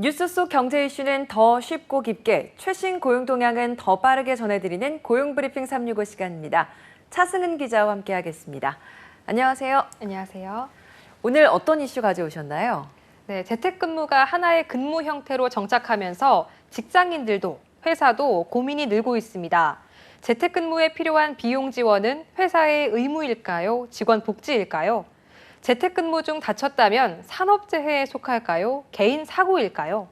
뉴스 속 경제 이슈는 더 쉽고 깊게, 최신 고용 동향은 더 빠르게 전해드리는 고용브리핑 365 시간입니다. 차승은 기자와 함께하겠습니다. 안녕하세요. 안녕하세요. 오늘 어떤 이슈 가져오셨나요? 네, 재택근무가 하나의 근무 형태로 정착하면서 직장인들도 회사도 고민이 늘고 있습니다. 재택근무에 필요한 비용 지원은 회사의 의무일까요? 직원 복지일까요? 재택근무 중 다쳤다면 산업재해에 속할까요? 개인 사고일까요?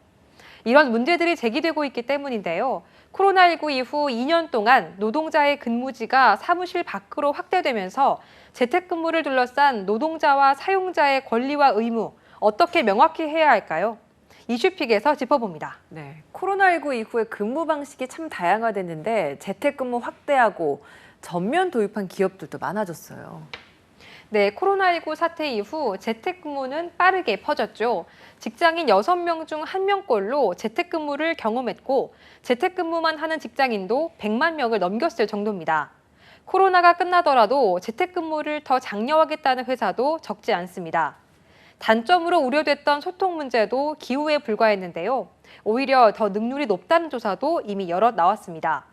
이런 문제들이 제기되고 있기 때문인데요. 코로나19 이후 2년 동안 노동자의 근무지가 사무실 밖으로 확대되면서 재택근무를 둘러싼 노동자와 사용자의 권리와 의무, 어떻게 명확히 해야 할까요? 이슈픽에서 짚어봅니다. 네, 코로나19 이후에 근무 방식이 참 다양화됐는데 재택근무 확대하고 전면 도입한 기업들도 많아졌어요. 네, 코로나19 사태 이후 재택근무는 빠르게 퍼졌죠. 직장인 6명 중 1명꼴로 재택근무를 경험했고 재택근무만 하는 직장인도 100만 명을 넘겼을 정도입니다. 코로나가 끝나더라도 재택근무를 더 장려하겠다는 회사도 적지 않습니다. 단점으로 우려됐던 소통 문제도 기후에 불과했는데요. 오히려 더 능률이 높다는 조사도 이미 여럿 나왔습니다.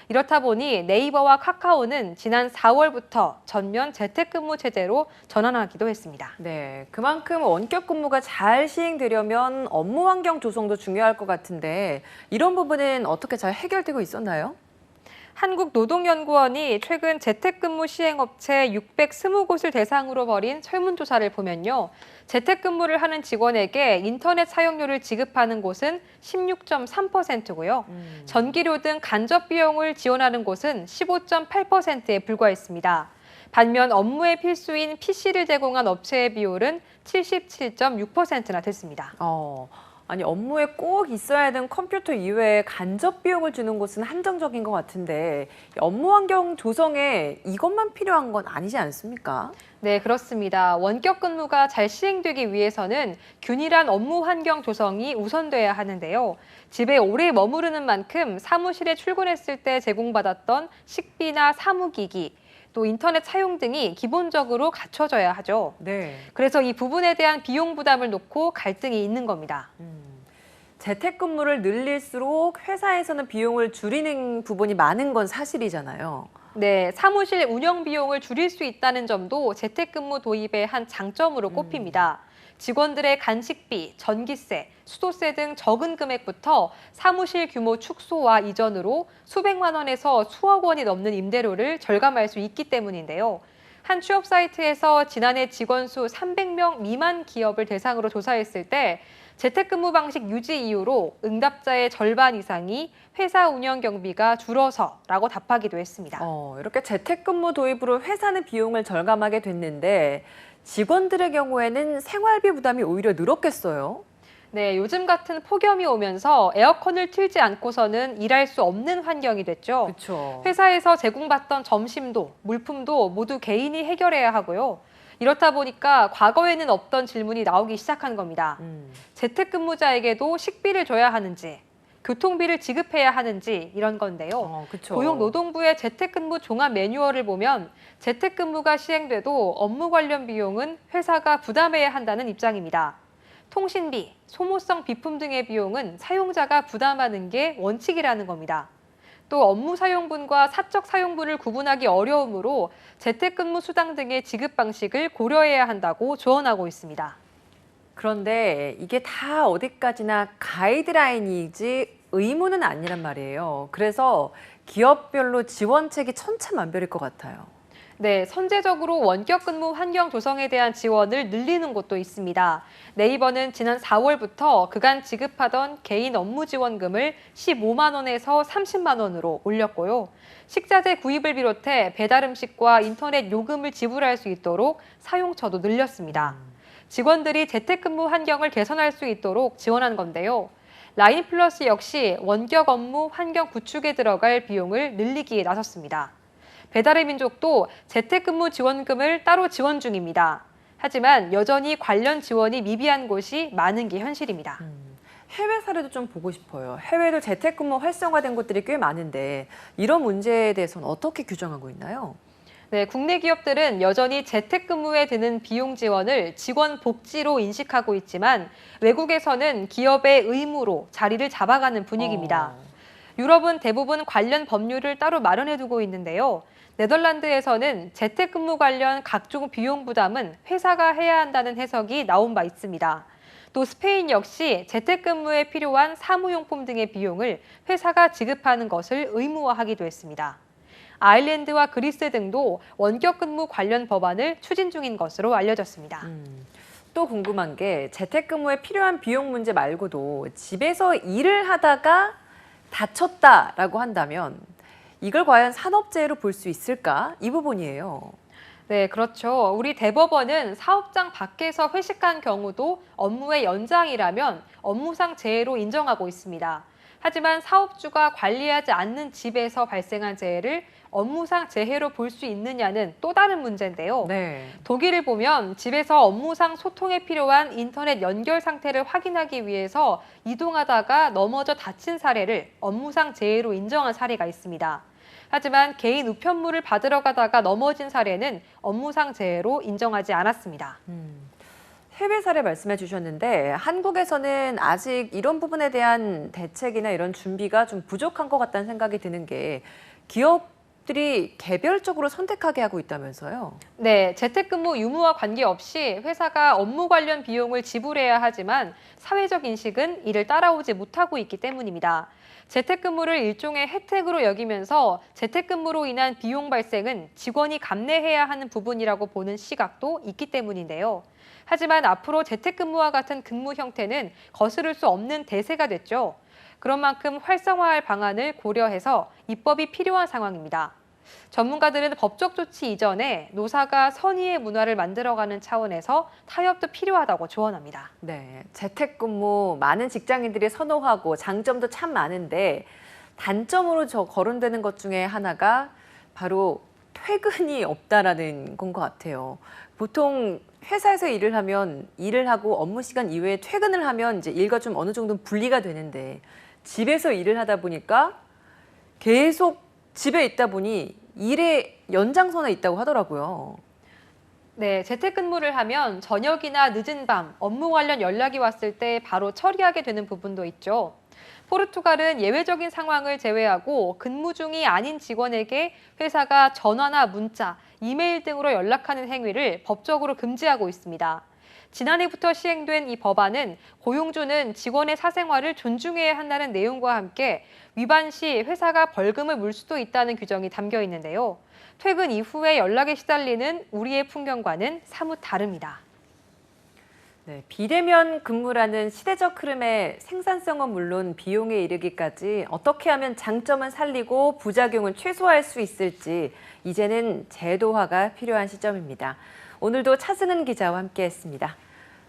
이렇다 보니 네이버와 카카오는 지난 4월부터 전면 재택근무 체제로 전환하기도 했습니다. 네, 그만큼 원격 근무가 잘 시행되려면 업무 환경 조성도 중요할 것 같은데 이런 부분은 어떻게 잘 해결되고 있었나요? 한국노동연구원이 최근 재택근무 시행업체 620곳을 대상으로 벌인 설문조사를 보면요. 재택근무를 하는 직원에게 인터넷 사용료를 지급하는 곳은 16.3%고요. 전기료 등 간접 비용을 지원하는 곳은 15.8%에 불과했습니다. 반면 업무의 필수인 PC를 제공한 업체의 비율은 77.6%나 됐습니다. 아니 업무에 꼭 있어야 하는 컴퓨터 이외에 간접 비용을 주는 곳은 한정적인 것 같은데 업무 환경 조성에 이것만 필요한 건 아니지 않습니까? 네, 그렇습니다. 원격 근무가 잘 시행되기 위해서는 균일한 업무 환경 조성이 우선돼야 하는데요. 집에 오래 머무르는 만큼 사무실에 출근했을 때 제공받았던 식비나 사무기기, 또 인터넷 사용 등이 기본적으로 갖춰져야 하죠. 네. 그래서 이 부분에 대한 비용 부담을 놓고 갈등이 있는 겁니다. 재택근무를 늘릴수록 회사에서는 비용을 줄이는 부분이 많은 건 사실이잖아요. 네, 사무실 운영 비용을 줄일 수 있다는 점도 재택근무 도입의 한 장점으로 꼽힙니다. 직원들의 간식비, 전기세, 수도세 등 적은 금액부터 사무실 규모 축소와 이전으로 수백만 원에서 수억 원이 넘는 임대료를 절감할 수 있기 때문인데요. 한 취업 사이트에서 지난해 직원 수 300명 미만 기업을 대상으로 조사했을 때 재택근무 방식 유지 이후로 응답자의 절반 이상이 회사 운영 경비가 줄어서라고 답하기도 했습니다. 이렇게 재택근무 도입으로 회사는 비용을 절감하게 됐는데 직원들의 경우에는 생활비 부담이 오히려 늘었겠어요? 네, 요즘 같은 폭염이 오면서 에어컨을 틀지 않고서는 일할 수 없는 환경이 됐죠. 그렇죠. 회사에서 제공받던 점심도, 물품도 모두 개인이 해결해야 하고요. 이렇다 보니까 과거에는 없던 질문이 나오기 시작한 겁니다. 재택근무자에게도 식비를 줘야 하는지, 교통비를 지급해야 하는지 이런 건데요. 그렇죠. 고용노동부의 재택근무 종합 매뉴얼을 보면 재택근무가 시행돼도 업무 관련 비용은 회사가 부담해야 한다는 입장입니다. 통신비, 소모성 비품 등의 비용은 사용자가 부담하는 게 원칙이라는 겁니다. 또 업무 사용분과 사적 사용분을 구분하기 어려우므로 재택근무 수당 등의 지급 방식을 고려해야 한다고 조언하고 있습니다. 그런데 이게 다 어디까지나 가이드라인이지 의무는 아니란 말이에요. 그래서 기업별로 지원책이 천차만별일 것 같아요. 네, 선제적으로 원격 근무 환경 조성에 대한 지원을 늘리는 곳도 있습니다. 네이버는 지난 4월부터 그간 지급하던 개인 업무 지원금을 15만 원에서 30만 원으로 올렸고요. 식자재 구입을 비롯해 배달 음식과 인터넷 요금을 지불할 수 있도록 사용처도 늘렸습니다. 직원들이 재택근무 환경을 개선할 수 있도록 지원한 건데요. 라인플러스 역시 원격 업무 환경 구축에 들어갈 비용을 늘리기에 나섰습니다. 배달의 민족도 재택근무 지원금을 따로 지원 중입니다. 하지만 여전히 관련 지원이 미비한 곳이 많은 게 현실입니다. 해외 사례도 좀 보고 싶어요. 해외도 재택근무 활성화된 곳들이 꽤 많은데 이런 문제에 대해서는 어떻게 규정하고 있나요? 네, 국내 기업들은 여전히 재택근무에 드는 비용 지원을 직원 복지로 인식하고 있지만 외국에서는 기업의 의무로 자리를 잡아가는 분위기입니다. 유럽은 대부분 관련 법률을 따로 마련해 두고 있는데요. 네덜란드에서는 재택근무 관련 각종 비용 부담은 회사가 해야 한다는 해석이 나온 바 있습니다. 또 스페인 역시 재택근무에 필요한 사무용품 등의 비용을 회사가 지급하는 것을 의무화하기도 했습니다. 아일랜드와 그리스 등도 원격 근무 관련 법안을 추진 중인 것으로 알려졌습니다. 또 궁금한 게 재택근무에 필요한 비용 문제 말고도 집에서 일을 하다가 다쳤다라고 한다면 이걸 과연 산업재해로 볼 수 있을까? 이 부분이에요. 네, 그렇죠. 우리 대법원은 사업장 밖에서 회식한 경우도 업무의 연장이라면 업무상 재해로 인정하고 있습니다. 하지만 사업주가 관리하지 않는 집에서 발생한 재해를 업무상 재해로 볼 수 있느냐는 또 다른 문제인데요. 네. 독일을 보면 집에서 업무상 소통에 필요한 인터넷 연결 상태를 확인하기 위해서 이동하다가 넘어져 다친 사례를 업무상 재해로 인정한 사례가 있습니다. 하지만 개인 우편물을 받으러 가다가 넘어진 사례는 업무상 재해로 인정하지 않았습니다. 해외 사례 말씀해 주셨는데 한국에서는 아직 이런 부분에 대한 대책이나 이런 준비가 좀 부족한 것 같다는 생각이 드는 게 기업들이 개별적으로 선택하게 하고 있다면서요? 네, 재택근무 유무와 관계없이 회사가 업무 관련 비용을 지불해야 하지만 사회적 인식은 이를 따라오지 못하고 있기 때문입니다. 재택근무를 일종의 혜택으로 여기면서 재택근무로 인한 비용 발생은 직원이 감내해야 하는 부분이라고 보는 시각도 있기 때문인데요. 하지만 앞으로 재택근무와 같은 근무 형태는 거스를 수 없는 대세가 됐죠. 그런 만큼 활성화할 방안을 고려해서 입법이 필요한 상황입니다. 전문가들은 법적 조치 이전에 노사가 선의의 문화를 만들어가는 차원에서 타협도 필요하다고 조언합니다. 네, 재택근무 많은 직장인들이 선호하고 장점도 참 많은데 단점으로 거론되는 것 중에 하나가 바로 퇴근이 없다라는 건 것 같아요. 보통 회사에서 일을 하면 일을 하고 업무 시간 이외에 퇴근을 하면 이제 일과 좀 어느 정도 분리가 되는데 집에서 일을 하다 보니까 계속 집에 있다 보니 일의 연장선에 있다고 하더라고요. 네, 재택근무를 하면 저녁이나 늦은 밤, 업무 관련 연락이 왔을 때 바로 처리하게 되는 부분도 있죠. 포르투갈은 예외적인 상황을 제외하고 근무 중이 아닌 직원에게 회사가 전화나 문자, 이메일 등으로 연락하는 행위를 법적으로 금지하고 있습니다. 지난해부터 시행된 이 법안은 고용주는 직원의 사생활을 존중해야 한다는 내용과 함께 위반 시 회사가 벌금을 물 수도 있다는 규정이 담겨 있는데요. 퇴근 이후에 연락에 시달리는 우리의 풍경과는 사뭇 다릅니다. 네, 비대면 근무라는 시대적 흐름의 생산성은 물론 비용에 이르기까지 어떻게 하면 장점은 살리고 부작용은 최소화할 수 있을지 이제는 제도화가 필요한 시점입니다. 오늘도 차승은 기자와 함께했습니다.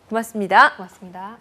고맙습니다. 고맙습니다.